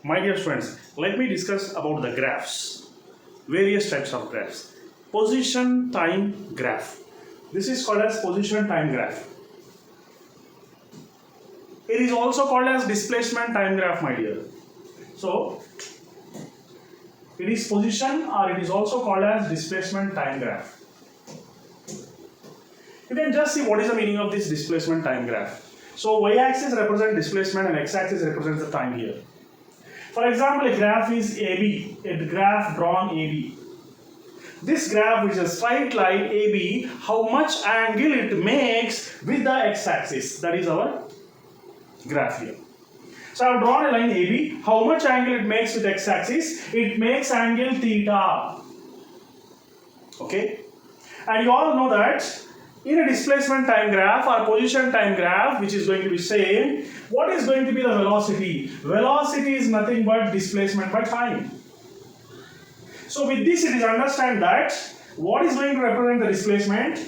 My dear friends, let me discuss about the graphs, various types of graphs. Position time graph. This is called as position time graph. It is also called as displacement time graph, my dear. So, it is position or it is also called as displacement time graph. You can just see what is the meaning of this displacement time graph. So, y-axis represents displacement and x-axis represents the time here. For example, a graph is AB, a graph drawn AB. This graph is a straight line AB, how much angle it makes with the x-axis. That is our graph here. So I have drawn a line AB, how much angle it makes with x-axis? It makes angle theta. Okay? And you all know that in a displacement time graph or position time graph, which is going to be same, what is going to be the velocity? Velocity is nothing but displacement by time. So with this it is understand that what is going to represent the displacement?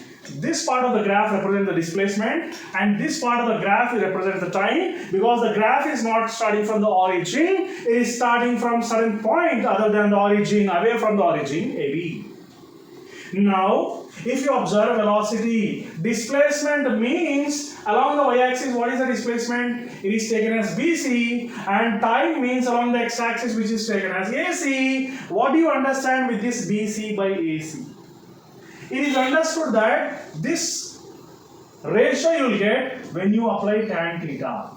This part of the graph represents the displacement and this part of the graph represents the time, because the graph is not starting from the origin, it is starting from certain point other than the origin, away from the origin, AB. Now, if you observe velocity, displacement means along the y-axis, what is the displacement? It is taken as BC, and time means along the x-axis, which is taken as AC. What do you understand with this BC by AC? It is understood that this ratio you will get when you apply tan theta.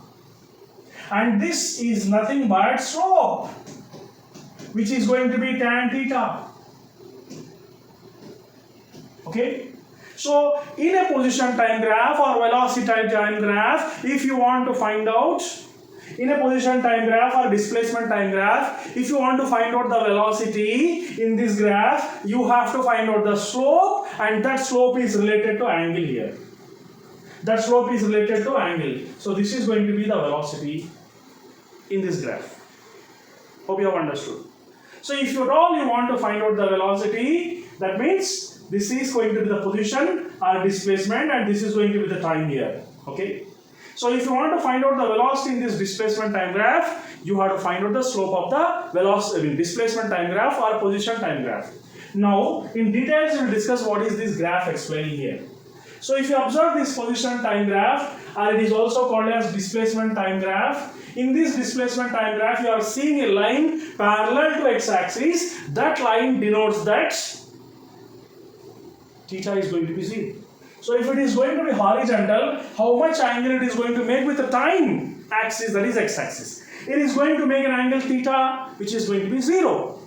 And this is nothing but slope, which is going to be tan theta. Okay, so in a position time graph or velocity time graph, if you want to find out in a position time graph or displacement time graph, if you want to find out the velocity in this graph, you have to find out the slope, and that slope is related to angle here. That slope is related to angle. So this is going to be the velocity in this graph. Hope you have understood. So if you want to find out the velocity, that means this is going to be the position or displacement and this is going to be the time here. Okay. So if you want to find out the velocity in this displacement time graph, you have to find out the slope of the velocity, displacement time graph or position time graph. Now, in details, we will discuss what is this graph explaining here. So if you observe this position time graph, or it is also called as displacement time graph, in this displacement time graph, you are seeing a line parallel to x-axis. That line denotes that theta is going to be 0. So if it is going to be horizontal, how much angle it is going to make with the time axis, that is x-axis? It is going to make an angle theta, which is going to be 0.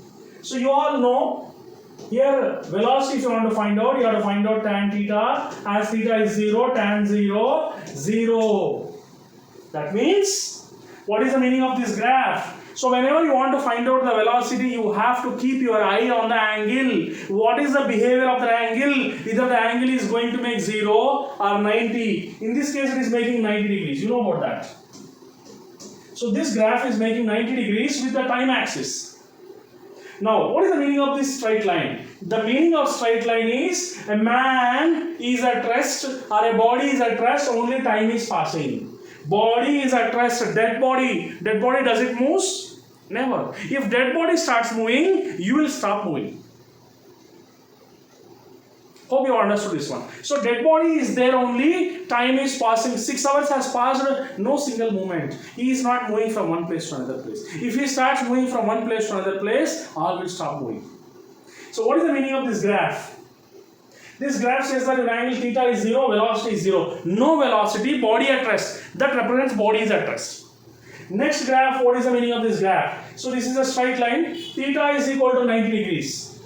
So you all know, here velocity if you want to find out, you have to find out tan theta, as theta is 0, tan 0, 0. That means, what is the meaning of this graph? So whenever you want to find out the velocity, you have to keep your eye on the angle. What is the behavior of the angle? Either the angle is going to make 0 or 90. In this case, it is making 90 degrees. You know about that. So this graph is making 90 degrees with the time axis. Now, what is the meaning of this straight line? The meaning of straight line is a man is at rest or a body is at rest, only time is passing. Body is at rest, dead body does it move? Never. If dead body starts moving, you will stop moving. Hope you understood this one. So dead body is there only, time is passing, 6 hours has passed, no single movement. He is not moving from one place to another place. If he starts moving from one place to another place, all will stop moving. So what is the meaning of this graph? This graph says that angle theta is 0, velocity is 0. No velocity, body at rest. That represents body is at rest. Next graph, what is the meaning of this graph? So this is a straight line. Theta is equal to 90 degrees.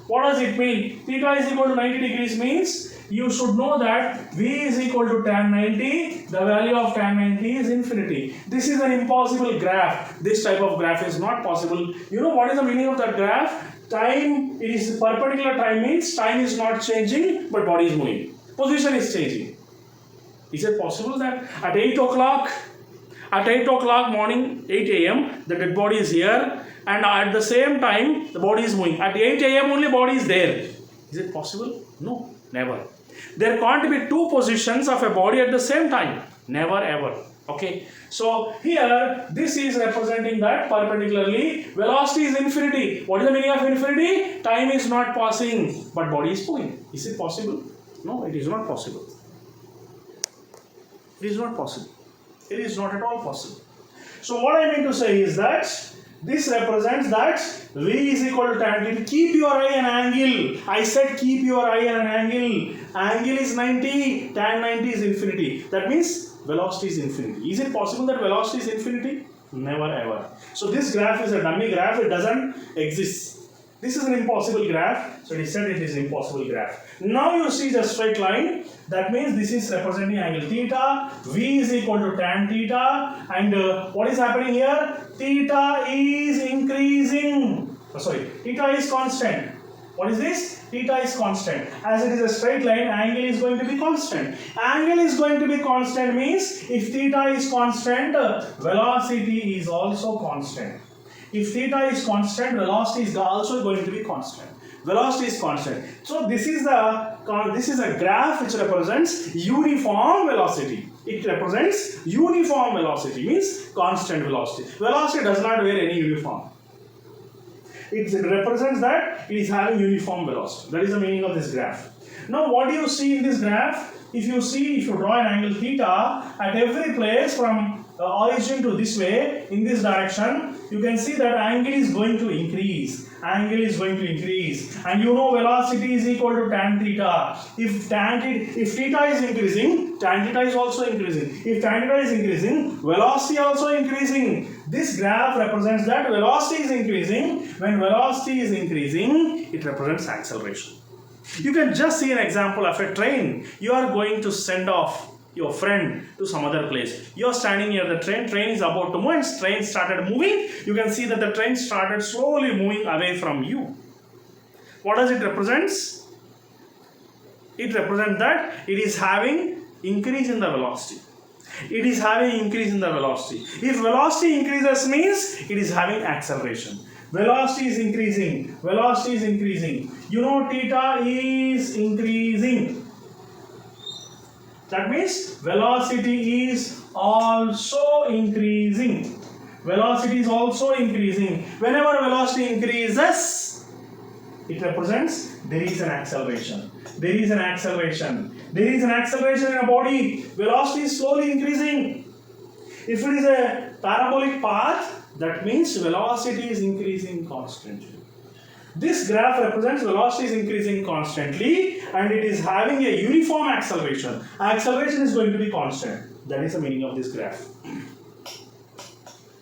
What does it mean? Theta is equal to 90 degrees means you should know that V is equal to tan 90. The value of tan 90 is infinity. This is an impossible graph. This type of graph is not possible. You know what is the meaning of that graph? Time, it is perpendicular time means time is not changing but body is moving. Position is changing. Is it possible that at 8 o'clock morning, 8 a.m. the dead body is here and at the same time the body is moving. At 8 a.m. only body is there. Is it possible? No, never. There can't be two positions of a body at the same time. Never ever. Okay, so here this is representing that perpendicularly velocity is infinity. What is the meaning of infinity? Time is not passing, but body is moving. Is it possible? No, it is not possible. It is not possible. It is not at all possible. So what I mean to say is that this represents that V is equal to tan theta. Keep your eye an angle. I said keep your eye an angle. Angle is 90, tan 90 is infinity. That means velocity is infinity. Is it possible that velocity is infinity? Never ever. So this graph is a dummy graph. It doesn't exist. This is an impossible graph. So it said it is an impossible graph. Now you see the straight line. That means this is representing angle theta. V is equal to tan theta. And what is happening here? Theta is increasing. Theta is constant. What is this? Theta is constant. As it is a straight line, angle is going to be constant. Angle is going to be constant means if theta is constant, velocity is also constant. If theta is constant, velocity is also going to be constant. Velocity is constant. So this is a graph which represents uniform velocity. It represents uniform velocity, means constant velocity. Velocity does not wear any uniform. It represents that it is having uniform velocity. That is the meaning of this graph. Now what do you see in this graph? If you draw an angle theta at every place from origin to this way, in this direction, you can see that angle is going to increase. Angle is going to increase. And you know velocity is equal to tan theta. If theta is increasing, tan theta is also increasing. If tan theta is increasing, velocity also increasing. This graph represents that velocity is increasing. When velocity is increasing, it represents acceleration. You can just see an example of a train. You are going to send off your friend to some other place. You are standing near the train is about to move, and train started moving. You can see that the train started slowly moving away from you. What does it represent? It represents that it is having increase in the velocity. It is having increase in the velocity. If velocity increases means it is having acceleration. Velocity is increasing. Velocity is increasing. You know theta is increasing. That means velocity is also increasing. Velocity is also increasing. Whenever velocity increases, it represents there is an acceleration. There is an acceleration. There is an acceleration in a body. Velocity is slowly increasing. If it is a parabolic path, that means velocity is increasing constantly. This graph represents velocity is increasing constantly and it is having a uniform acceleration. Acceleration is going to be constant. That is the meaning of this graph.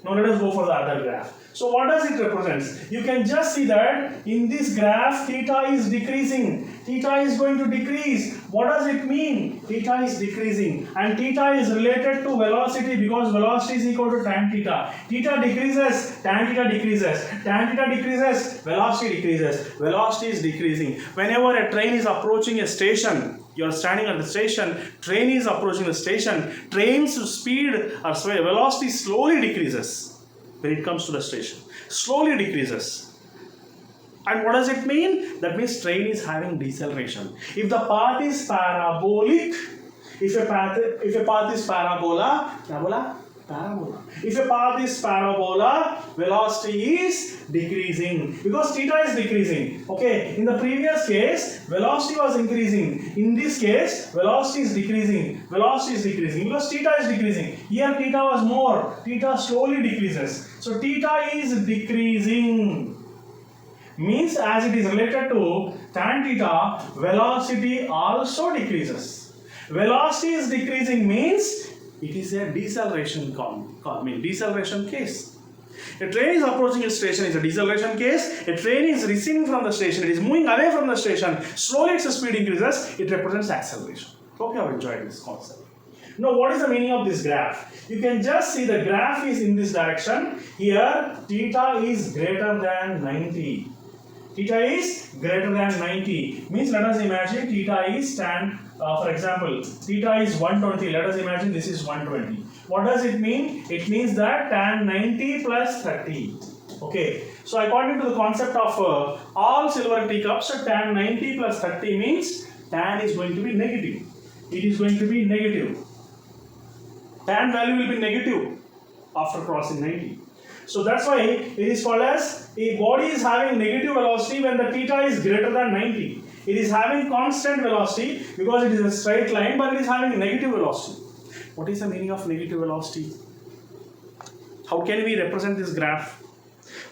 Now let us go for the other graph. So what does it represent? You can just see that in this graph theta is decreasing. Theta is going to decrease. What does it mean? Theta is decreasing and theta is related to velocity because velocity is equal to tan theta. Theta decreases, tan theta decreases. Tan theta decreases, velocity decreases. Velocity is decreasing. Whenever a train is approaching a station, you are standing at the station, train is approaching the station, train's speed or velocity slowly decreases when it comes to the station. Slowly decreases. And what does it mean? That means train is having deceleration. If the path is parabolic, if a path is parabola. If a path is parabola, velocity is decreasing because theta is decreasing. Okay, in the previous case, velocity was increasing. In this case, velocity is decreasing. Velocity is decreasing because theta is decreasing. Here theta was more. Theta slowly decreases. So theta is decreasing. Means as it is related to tan theta, velocity also decreases. Velocity is decreasing means it is a deceleration deceleration case. A train is approaching a station is a deceleration case. A train is receding from the station. It is moving away from the station. Slowly its speed increases. It represents acceleration. Hope you have enjoyed this concept. Now what is the meaning of this graph? You can just see the graph is in this direction. Here theta is greater than 90. Theta is greater than 90. Means let us imagine theta is tan. For example, theta is 120. Let us imagine this is 120. What does it mean? It means that tan 90 plus 30. Okay. So according to the concept of all silver teacups, tan 90 plus 30 means tan is going to be negative. It is going to be negative. tan value will be negative after crossing 90. So that's why it is called as a body is having negative velocity when the theta is greater than 90. It is having constant velocity because it is a straight line, but it is having negative velocity. What is the meaning of negative velocity? How can we represent this graph?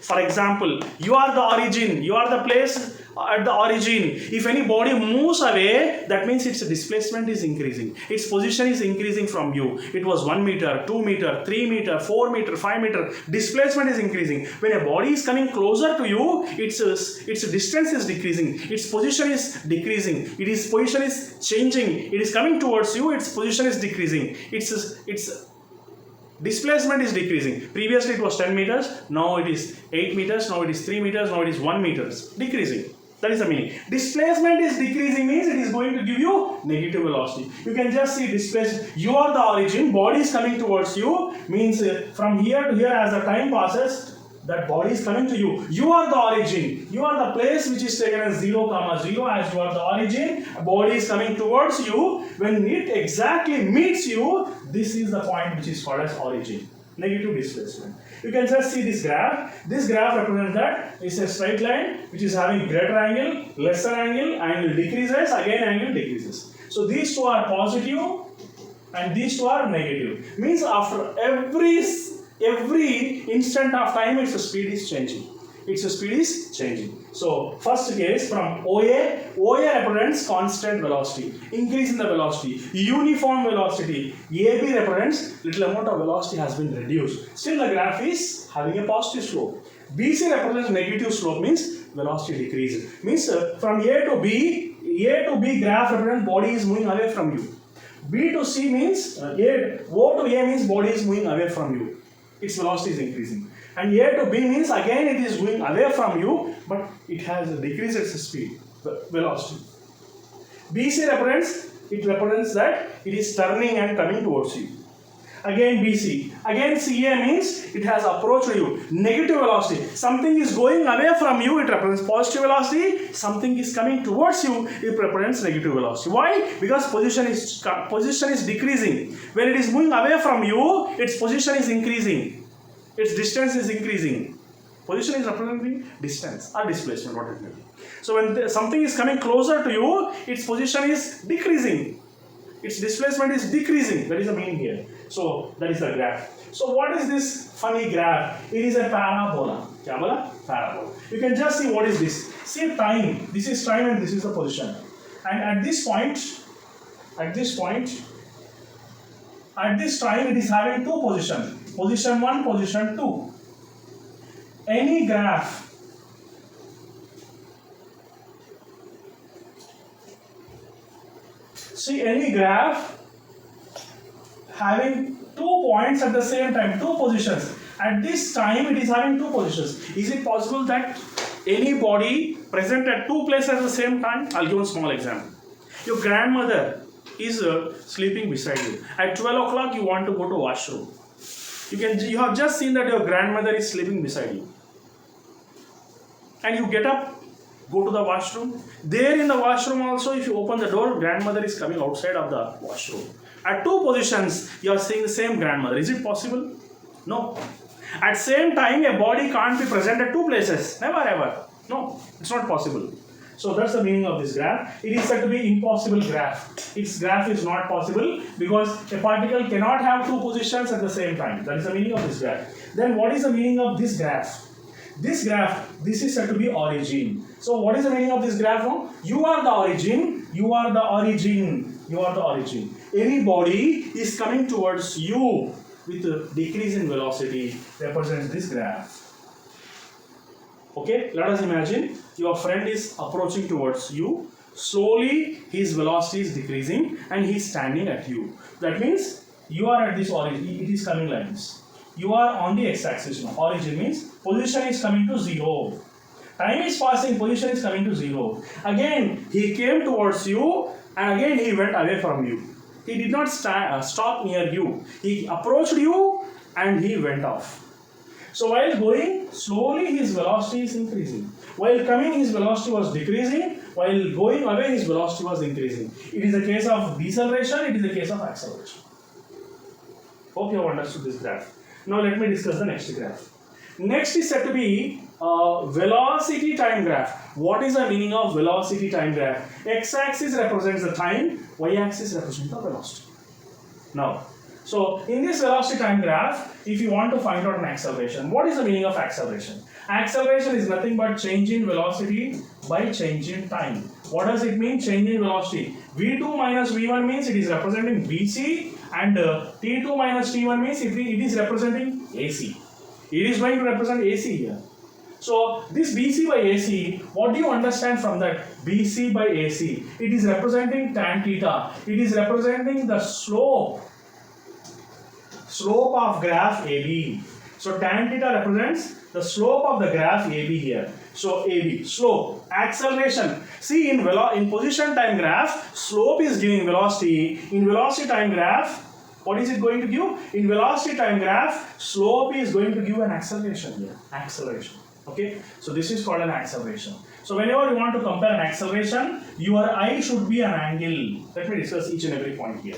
For example, you are the origin, you are the place at the origin. If any body moves away, that means its displacement is increasing. Its position is increasing from you. It was 1 meter, 2 meter, 3 meter, 4 meter, 5 meter. Displacement is increasing. When a body is coming closer to you, its distance is decreasing. Its position is decreasing. Its position is changing. It is coming towards you. Its position is decreasing. Its displacement is decreasing. Previously it was 10 meters, now it is 8 meters, now it is 3 meters, now it is 1 meters. Decreasing. That is the meaning. Displacement is decreasing means it is going to give you negative velocity. You can just see displacement. You are the origin, body is coming towards you, means from here to here as the time passes, that body is coming to you. You are the origin. You are the place which is taken as 0, 0 as you are the origin. Body is coming towards you. When it exactly meets you, this is the point which is called as origin. Negative displacement. You can just see this graph. This graph represents that it's a straight line which is having greater angle, lesser angle decreases, again angle decreases. So these two are positive and these two are negative. Means after every instant of time its speed is changing. Its speed is changing. So first case from OA represents constant velocity, increase in the velocity, uniform velocity. AB represents little amount of velocity has been reduced. Still the graph is having a positive slope. BC represents negative slope, means velocity decreases. Means from A to B graph represents body is moving away from you. B to C means O to A means body is moving away from you. Its velocity is increasing. And A to B means again it is going away from you, but it has decreased its speed, velocity. BC represents that it is turning and coming towards you. Again BC. Again CA means it has approached you. Negative velocity. Something is going away from you, it represents positive velocity. Something is coming towards you, it represents negative velocity. Why? Because position is decreasing. When it is moving away from you, its position is increasing. Its distance is increasing. Position is representing distance or displacement, what it may be. So when something is coming closer to you, its position is decreasing. Its displacement is decreasing. That is the meaning here. So that is the graph. So what is this funny graph? It is a parabola. Parabola. You can just see what is this. See time. This is time and this is the position. And at this time it is having two positions. Position 1, position 2. Any graph having 2 points at the same time, 2 positions. At this time it is having 2 positions. Is it possible that any body present at 2 places at the same time? I'll give a small example. Your grandmother is sleeping beside you. At 12 o'clock you want to go to washroom. You have just seen that your grandmother is sleeping beside you. And you get up, go to the washroom. There in the washroom also, if you open the door, grandmother is coming outside of the washroom. At 2 positions, you are seeing the same grandmother. Is it possible? No. At same time, a body can't be present at 2 places. Never ever. No, it's not possible. So that's the meaning of this graph. It is said to be impossible graph. Its graph is not possible because a particle cannot have 2 positions at the same time. That is the meaning of this graph. Then what is the meaning of this graph? This is said to be origin. So what is the meaning of this graph? You are the origin. You are the origin. You are the origin. Any body is coming towards you with a decrease in velocity represents this graph. Okay, let us imagine your friend is approaching towards you. Slowly his velocity is decreasing and he is standing at you. That means you are at this origin. It is coming like this. You are on the x-axis now. Origin means position is coming to 0. Time is passing, position is coming to 0. Again he came towards you and again he went away from you. He did not stop near you. He approached you and he went off. So while going, slowly his velocity is increasing. While coming, his velocity was decreasing. While going away, his velocity was increasing. It is a case of deceleration, it is a case of acceleration. Hope you have understood this graph. Now let me discuss the next graph. Next is said to be velocity time graph. What is the meaning of velocity time graph? X-axis represents the time, y-axis represents the velocity. Now, so in this velocity time graph, if you want to find out an acceleration, what is the meaning of acceleration? Acceleration is nothing but change in velocity by change in time. What does it mean? Change in velocity. V2 minus V1 means it is representing BC, and T2 minus T1 means it is representing AC. It is going to represent AC here. So this BC by AC, what do you understand from that? BC by AC, it is representing tan theta. It is representing the slope of graph AB. So tan theta represents the slope of the graph AB here. So AB, slope, acceleration. See, in position time graph, slope is giving velocity. In velocity time graph, what is it going to give? In velocity time graph, slope is going to give an acceleration here. Acceleration. Okay, so this is called an acceleration. So whenever you want to compare an acceleration, your eye should be an angle. Let me discuss each and every point here.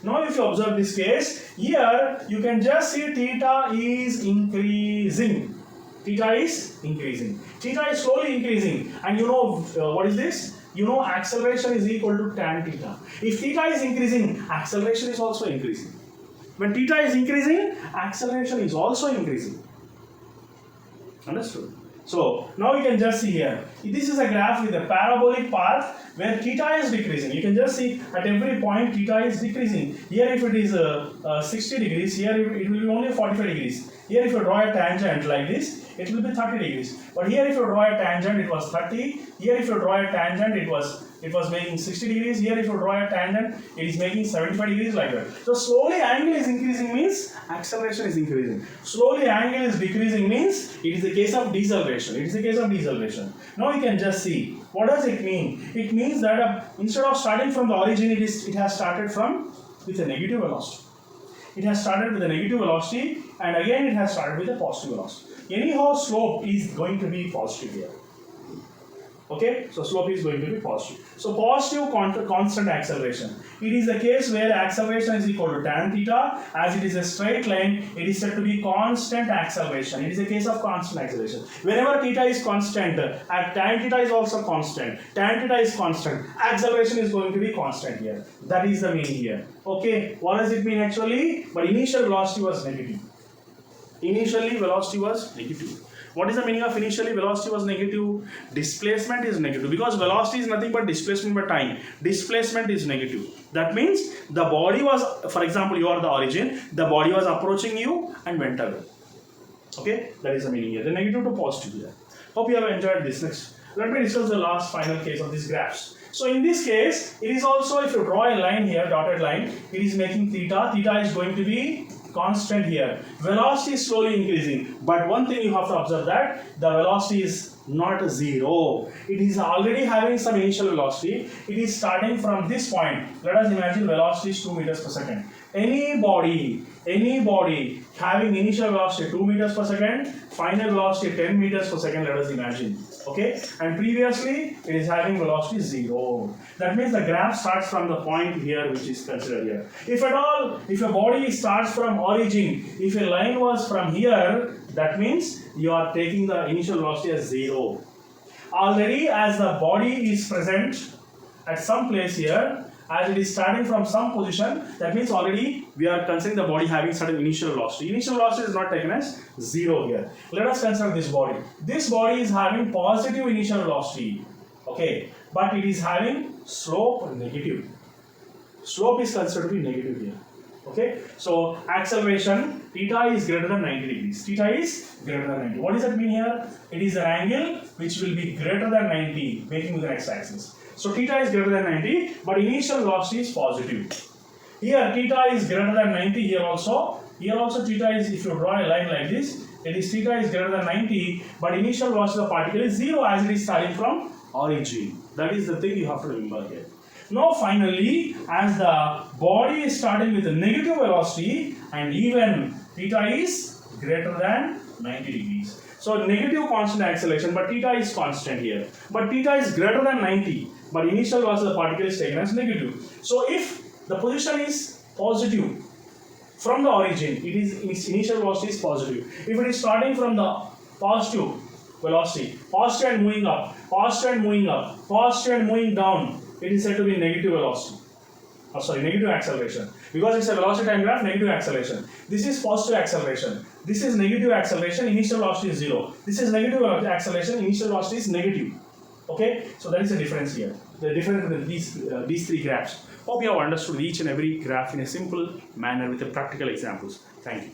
Now if you observe this case, here you can just see theta is increasing. Theta is increasing. Theta is slowly increasing. And you know what is this? You know acceleration is equal to tan theta. If theta is increasing, acceleration is also increasing. When theta is increasing, acceleration is also increasing. Understood? So now you can just see here, this is a graph with a parabolic path where theta is decreasing. You can just see at every point theta is decreasing. Here if it is 60 degrees, here it will be only 45 degrees. Here if you draw a tangent like this, it will be 30 degrees. But here if you draw a tangent, it was 30. Here if you draw a tangent, it was making 60 degrees. Here if you draw a tangent, it is making 75 degrees like that. So slowly angle is increasing means acceleration is increasing. Slowly angle is decreasing means it is the case of deceleration. It is the case of deceleration. Now you can just see, what does it mean? It means that instead of starting from the origin, it has started with a negative velocity. It has started with a negative velocity, and again it has started with a positive velocity. Anyhow, slope is going to be positive here. Okay, so slope is going to be positive. So positive constant acceleration. It is the case where acceleration is equal to tan theta. As it is a straight line, it is said to be constant acceleration. It is a case of constant acceleration. Whenever theta is constant, tan theta is also constant. Tan theta is constant. Acceleration is going to be constant here. That is the meaning here. Okay, what does it mean actually? But initial velocity was negative. Initially velocity was negative. What is the meaning of initially velocity was negative? Displacement is negative, because velocity is nothing but displacement by time. Displacement is negative. That means the body was, for example, you are the origin, the body was approaching you and went away. Okay, that is the meaning here. The negative to positive here. Hope you have enjoyed this. Next, let me discuss the last final case of these graphs. So in this case, it is also, if you draw a line here, dotted line, it is making theta. Theta is going to be constant here. Velocity is slowly increasing, but one thing you have to observe, that the velocity is not zero. It is already having some initial velocity. It is starting from this point. Let us imagine velocity is 2 meters per second. Any body having initial velocity 2 meters per second, final velocity 10 meters per second, let us imagine. Okay, and previously it is having velocity 0. That means the graph starts from the point here which is considered here. If at all, if a body starts from origin, if a line was from here, that means you are taking the initial velocity as 0. Already as the body is present at some place here, as it is starting from some position, that means already we are considering the body having certain initial velocity. Initial velocity is not taken as 0 here. Let us consider this body. This body is having positive initial velocity. Okay, but it is having slope negative. Slope is considered to be negative here. Okay, so acceleration, theta is greater than 90 degrees. Theta is greater than 90. What does that mean here? It is an angle which will be greater than 90, making with the x-axis. So theta is greater than 90, but initial velocity is positive. Here theta is greater than 90 here also. Here also theta is, if you draw a line like this, it is theta is greater than 90, but initial velocity of the particle is 0 as it is starting from origin. That is the thing you have to remember here. Now finally, as the body is starting with a negative velocity and even theta is greater than 90 degrees. So negative constant acceleration, but theta is constant here. But theta is greater than 90, but initial velocity of the particle is taken as negative. So if the position is positive, from the origin, its initial velocity is positive. If it is starting from the positive velocity, positive and moving up, positive and moving up, positive and moving down, it is said to be negative velocity. Negative acceleration. Because it's a velocity time graph, negative acceleration. This is positive acceleration. This is negative acceleration, initial velocity is 0. This is negative acceleration, initial velocity is negative. Okay, so that is the difference here. The difference between these three graphs. Hope you have understood each and every graph in a simple manner with the practical examples. Thank you.